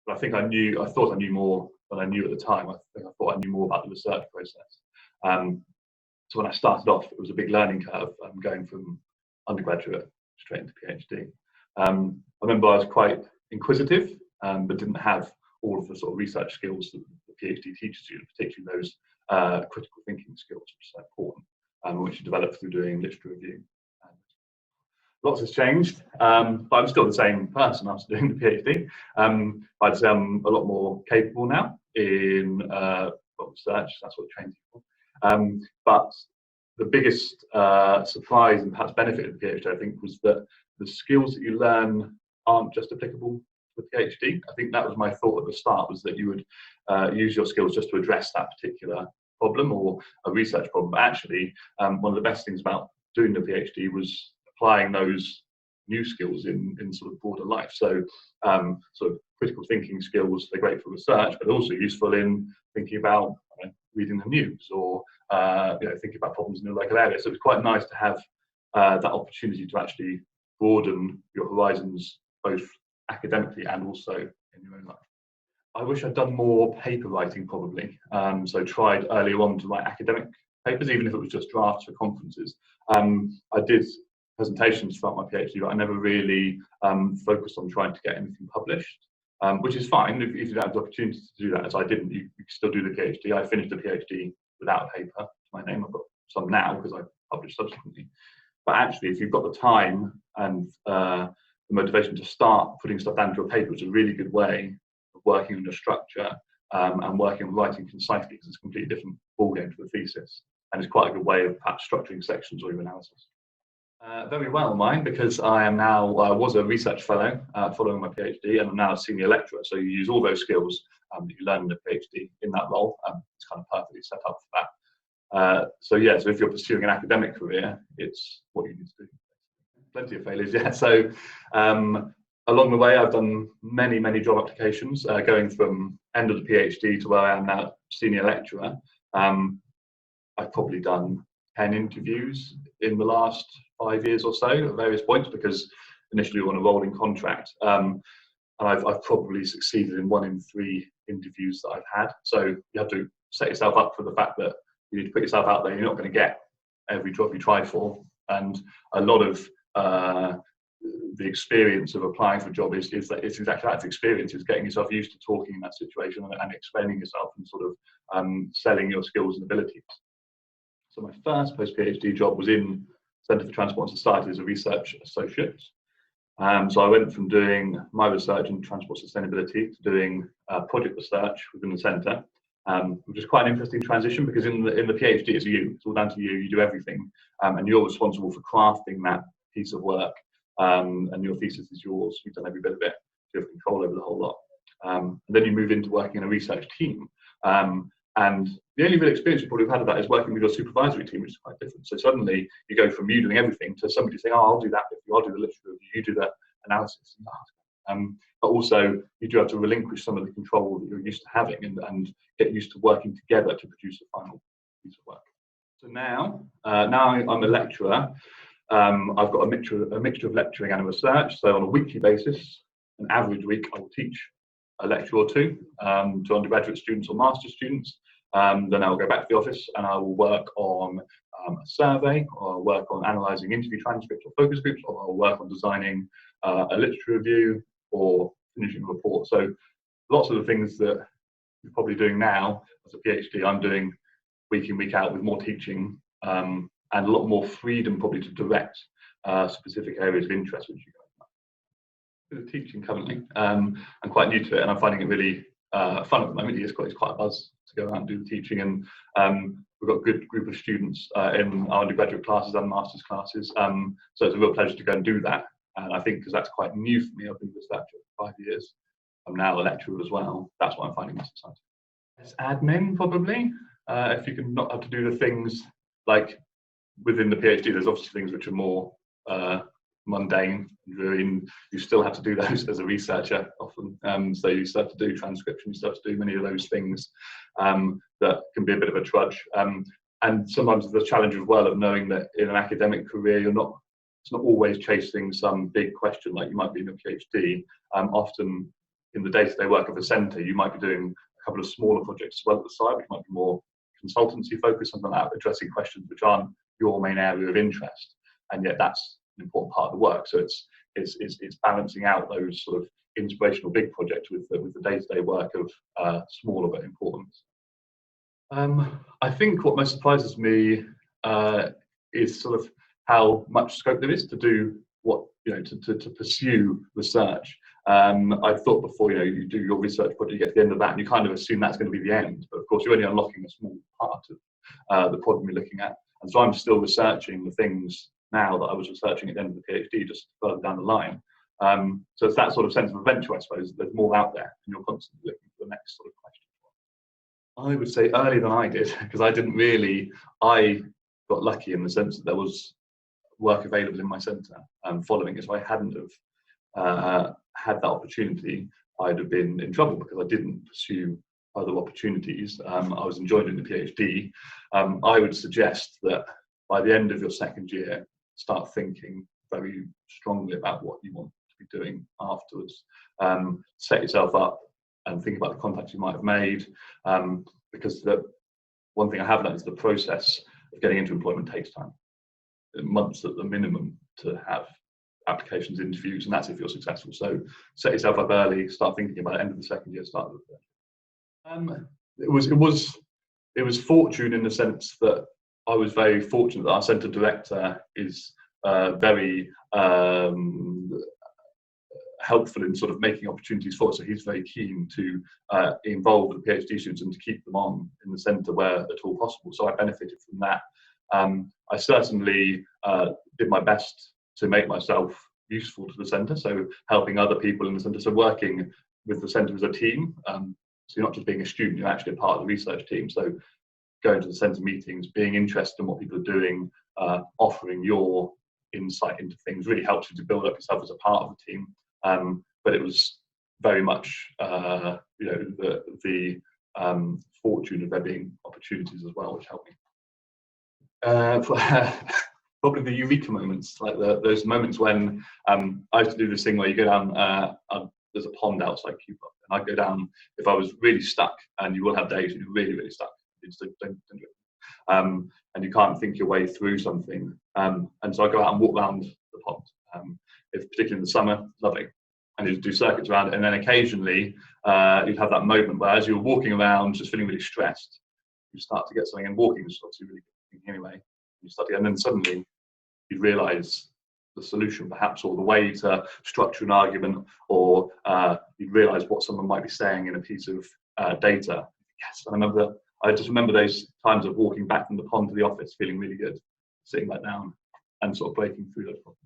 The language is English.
but I think I thought I knew more than I knew at the time. I think I thought I knew more about the research process. So when I started off, it was a big learning curve, going from undergraduate straight into PhD. I remember I was quite inquisitive, but didn't have all of the sort of research skills that the PhD teaches you, particularly those critical thinking skills, which are so important, which you develop through doing literature review. Lots has changed, but I'm still the same person after doing the PhD. I'd say I'm a lot more capable now in research. That's what it trains you for. But the biggest surprise and perhaps benefit of the PhD, I think, was that the skills that you learn aren't just applicable to the PhD. I think that was my thought at the start, was that you would use your skills just to address that particular problem or a research problem. But actually, one of the best things about doing the PhD was applying those new skills in sort of broader life. So sort of critical thinking skills, they're great for research, but also useful in thinking about reading the news or thinking about problems in your local area. So it's quite nice to have that opportunity to actually broaden your horizons, both academically and also in your own life. I wish I'd done more paper writing, probably. So tried earlier on to write academic papers, even if it was just drafts for conferences. I did presentations throughout my PhD, but I never really focused on trying to get anything published, which is fine if you don't have the opportunity to do that, as I didn't. You can still do the PhD. I finished the PhD without a paper to my name. I've got some now because I published subsequently. But actually, if you've got the time and the motivation to start putting stuff down to a paper, it's a really good way of working on your structure and working on writing concisely, because it's a completely different ballgame to the thesis. And it's quite a good way of perhaps structuring sections or your analysis. Very well, mine, because I was a research fellow following my PhD, and I'm now a senior lecturer. So you use all those skills that you learn in the PhD in that role. It's kind of perfectly set up for that. So if you're pursuing an academic career, it's what you need to do. Plenty of failures, yeah. So along the way, I've done many job applications, going from end of the PhD to where I am now, senior lecturer. I've probably done 10 interviews in the last 5 years or so at various points, because initially we were on a rolling contract. And I've probably succeeded in 1 in 3 interviews that I've had. So you have to set yourself up for the fact that you need to put yourself out there. You're not going to get every job you try for. And a lot of the experience of applying for a job is that it's exactly that. It's experience. It's getting yourself used to talking in that situation and explaining yourself and sort of selling your skills and abilities. So my first post-PhD job was in Centre for Transport and Society as a research associate. So I went from doing my research in transport sustainability to doing project research within the centre, which is quite an interesting transition, because in the PhD it's you. It's all down to you. You do everything, and you're responsible for crafting that piece of work, and your thesis is yours. You've done every bit of it. You have control over the whole lot. And then you move into working in a research team. And the only real experience you probably have had of that is working with your supervisory team, which is quite different. So suddenly you go from you doing everything to somebody saying, "Oh, I'll do that. I'll do the literature review. You do the analysis." But also you do have to relinquish some of the control that you're used to having and get used to working together to produce a final piece of work. So now I'm a lecturer. I've got a mixture of lecturing and research. So on a weekly basis, an average week, I will teach a lecture or two to undergraduate students or master's students. Then I'll go back to the office and I will work on a survey, or I'll work on analysing interview transcripts or focus groups, or I'll work on designing a literature review or finishing a report. So lots of the things that you're probably doing now as a PhD, I'm doing week in, week out, with more teaching and a lot more freedom probably to direct specific areas of interest, which you guys know. Teaching currently. I'm quite new to it, and I'm finding it really fun at the moment. It's quite a buzz to go out and do the teaching, and we've got a good group of students in our undergraduate classes and master's classes. So it's a real pleasure to go and do that. And I think because that's quite new for me, I've been with that for 5 years. I'm now a lecturer as well. That's what I'm finding most exciting. It's admin, probably. If you can not have to do the things like within the PhD, there's obviously things which are more mundane. You still have to do those as a researcher often. So you still have to do transcription, you still have to do many of those things that can be a bit of a trudge. And sometimes the challenge as well of knowing that in an academic career, it's not always chasing some big question like you might be in a PhD. Often in the day-to-day work of a centre, you might be doing a couple of smaller projects as well at the side, which might be more consultancy focused, something like that, addressing questions which aren't your main area of interest, and yet that's an important part of the work. So it's balancing out those sort of inspirational big projects with the day-to-day work of smaller but important. I think what most surprises me is sort of how much scope there is to do what, to pursue research. I thought before, you do your research project, you get to the end of that, and you kind of assume that's going to be the end. But of course, you're only unlocking a small part of the problem you're looking at. And so I'm still researching the things now that I was researching at the end of the PhD, just further down the line. So it's that sort of sense of adventure, I suppose. There's more out there, and you're constantly looking for the next sort of question. I would say earlier than I did, because I got lucky in the sense that there was work available in my centre following it. So I hadn't have had that opportunity, I'd have been in trouble because I didn't pursue other opportunities. I was enjoying the PhD. I would suggest that by the end of your second year, start thinking very strongly about what you want to be doing afterwards. Set yourself up and think about the contacts you might have made, because the one thing I have learned is the process of getting into employment takes time. Months at the minimum to have applications, interviews, and that's if you're successful. So set yourself up early, start thinking about it, end of the second year, start of the third. It was fortune in the sense that I was very fortunate that our centre director is very helpful in sort of making opportunities for us. So he's very keen to involve the PhD students and to keep them on in the centre where at all possible. So I benefited from that. I certainly did my best to make myself useful to the centre, so helping other people in the centre, so working with the centre as a team. So you're not just being a student, you're actually a part of the research team. So going to the centre meetings, being interested in what people are doing, offering your insight into things really helps you to build up yourself as a part of the team. But it was very much the fortune of there being opportunities as well, which helped me. Probably the eureka moments, like those moments when I used to do this thing where you go down, there's a pond outside Cuba, and I'd go down if I was really stuck, and you will have days when you're really, really stuck. You just don't do it. And you can't think your way through something. And so I go out and walk around the pond, if particularly in the summer, lovely. And you do circuits around it, and then occasionally you'd have that moment where as you're walking around, just feeling really stressed, you start to get something, and walking is obviously really good thing anyway. You start to, and then suddenly you realise the solution, perhaps, or the way to structure an argument, or you realise what someone might be saying in a piece of data. Yes, I just remember those times of walking back from the pond to the office, feeling really good, sitting back down, and sort of breaking through those problems.